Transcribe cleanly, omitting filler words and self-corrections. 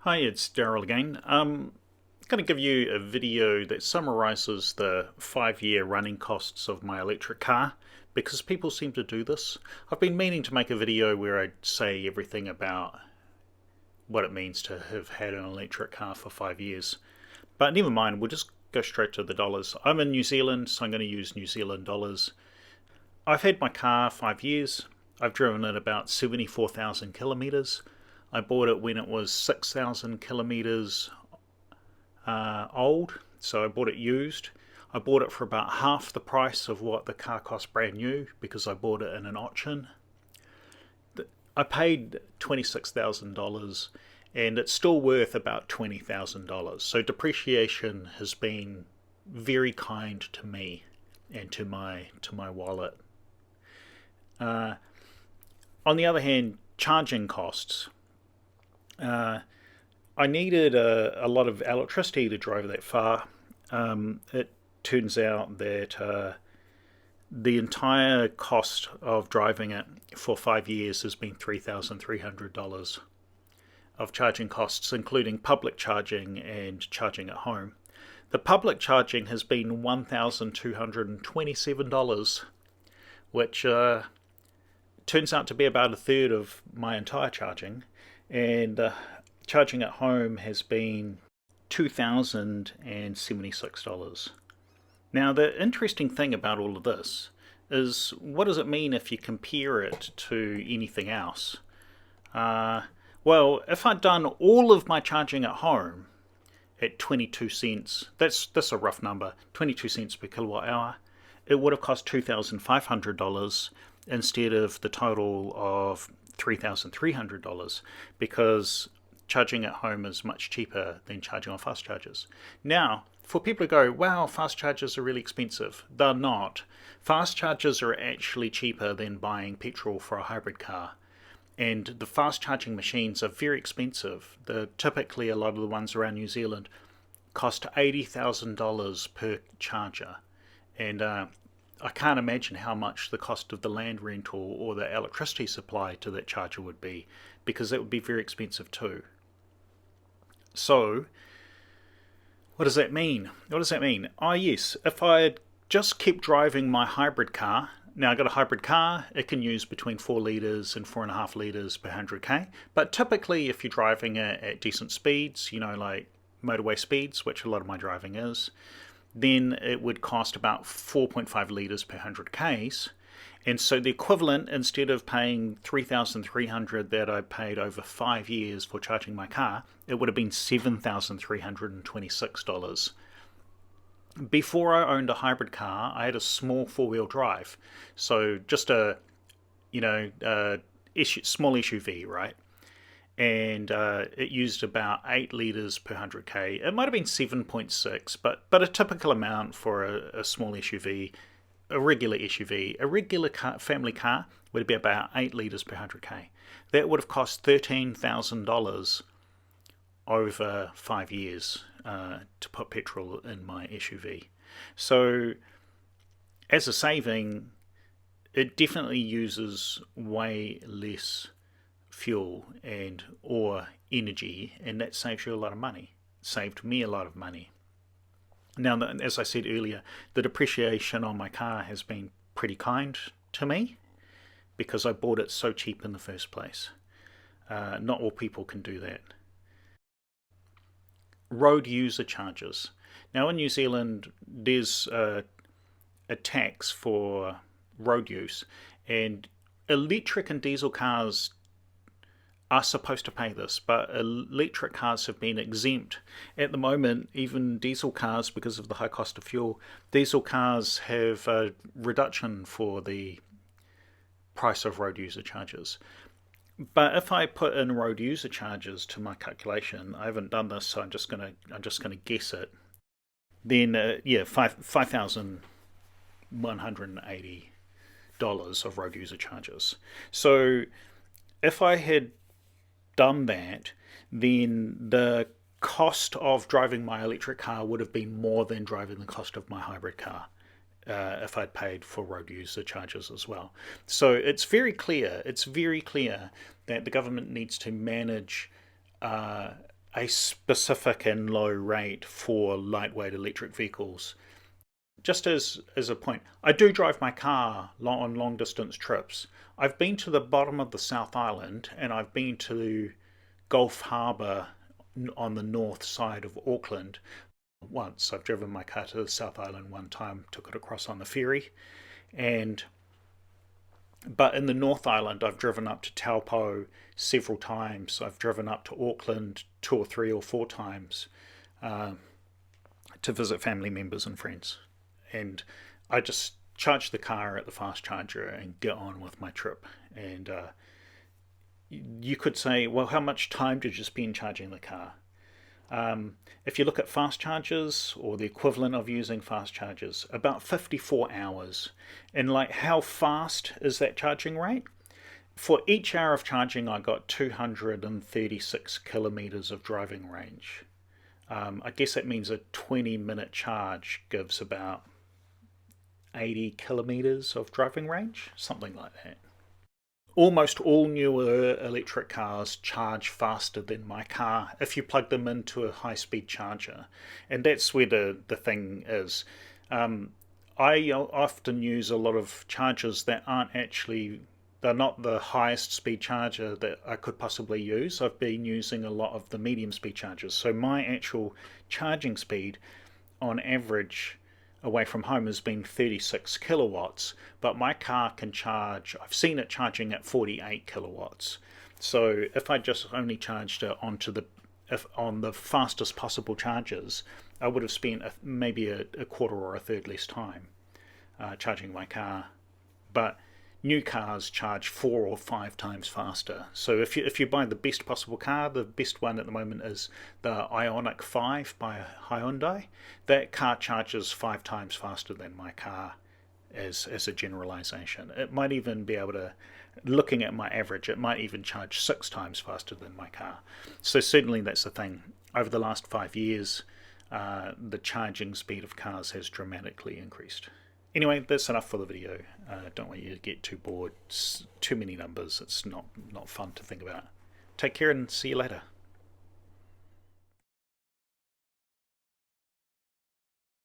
Hi, it's Daryl again. I'm going to give you a video that summarizes the 5 year running costs of my electric car because people seem to do this. I've been meaning to make a video where I say everything about what it means to have had an electric car for 5 years. But never mind, we'll just go straight to the dollars. I'm in New Zealand, so I'm going to use New Zealand dollars. I've had my car 5 years. I've driven it about 74,000 kilometers. I bought it when it was 6,000 kilometers old, so I bought it used. I bought it for about half the price of what the car cost brand new because I bought it in an auction. I paid $26,000 and it's still worth about $20,000. So depreciation has been very kind to me and to my wallet. On the other hand, charging costs. I needed a lot of electricity to drive that far. It turns out that the entire cost of driving it for 5 years has been $3,300 of charging costs, including public charging and charging at home. The public charging has been $1,227, which turns out to be about a third of my entire charging. And charging at home has been $2,076. Now, the interesting thing about all of this is what does it mean if you compare it to anything else? Well, if I'd done all of my charging at home at 22 cents, that's a rough number, 22 cents per kilowatt hour, it would have cost $2,500 instead of the total of $3,300 because charging at home is much cheaper than charging on fast chargers. Now, for people to go, wow, fast chargers are really expensive. They're not. Fast chargers are actually cheaper than buying petrol for a hybrid car. And the fast charging machines are very expensive. Typically, a lot of the ones around New Zealand cost $80,000 per charger. And I can't imagine how much the cost of the land rental or the electricity supply to that charger would be, because that would be very expensive too. So, what does that mean? What does that mean? Yes, if I had just kept driving my hybrid car, now I got a hybrid car, it can use between 4 litres and 4.5 litres per 100k, but typically if you're driving it at decent speeds, like motorway speeds, which a lot of my driving is, then it would cost about 4.5 litres per 100 k's. And so the equivalent, instead of paying $3,300 that I paid over 5 years for charging my car, it would have been $7,326. Before I owned a hybrid car, I had a small four-wheel drive. So just a, small SUV, right? And it used about 8 litres per 100k. It might have been 7.6, but a typical amount for a small SUV, a regular SUV. A regular family car would be about 8 litres per 100k. That would have cost $13,000 over 5 years to put petrol in my SUV. So as a saving, it definitely uses way less fuel or energy, and that saves you a lot of money. It saved me a lot of money. Now, as I said earlier, the depreciation on my car has been pretty kind to me because I bought it so cheap in the first place. Not all people can do that. Road user charges. Now in New Zealand, there's a tax for road use, and electric and diesel cars are supposed to pay this, but electric cars have been exempt. At the moment, even diesel cars, because of the high cost of fuel, diesel cars have a reduction for the price of road user charges. But if I put in road user charges to my calculation, I haven't done this, so I'm just gonna guess it. Then $5,180 of road user charges. So if I had done that, then the cost of driving my electric car would have been more than driving the cost of my hybrid car. If I'd paid for road user charges as well. So it's very clear that the government needs to manage a specific and low rate for lightweight electric vehicles. Just as a point, I do drive my car on long distance trips. I've been to the bottom of the South Island and I've been to Gulf Harbour on the north side of Auckland once. I've driven my car to the South Island one time, took it across on the ferry, and but in the North Island, I've driven up to Taupo several times. I've driven up to Auckland 2 or 3 or 4 times uh, to visit family members and friends. And I just charge the car at the fast charger and get on with my trip. And you could say, well, how much time did you spend charging the car? If you look at fast chargers or the equivalent of using fast chargers, about 54 hours. And like, how fast is that charging rate? For each hour of charging, I got 236 kilometers of driving range. I guess that means a 20-minute charge gives about 80 kilometers of driving range, something like that. Almost all newer electric cars charge faster than my car if you plug them into a high-speed charger. And that's where the thing is. I often use a lot of chargers that aren't actually, they're not the highest speed charger that I could possibly use. I've been using a lot of the medium speed chargers. So my actual charging speed on average away from home has been 36 kilowatts, but my car can charge, I've seen it charging at 48 kilowatts. So if I just only charged it on the fastest possible chargers, I would have spent maybe a quarter or a third less time charging my car. But new cars charge 4 or 5 times faster. So if you buy the best possible car, the best one at the moment is the Ioniq 5 by Hyundai. That car charges 5 times faster than my car as a generalization. It might even be able to, looking at my average, it might even charge 6 times faster than my car. So certainly that's the thing. Over the last 5 years, the charging speed of cars has dramatically increased. Anyway, that's enough for the video. Don't want you to get too bored. It's too many numbers. It's not fun to think about. Take care and see you later.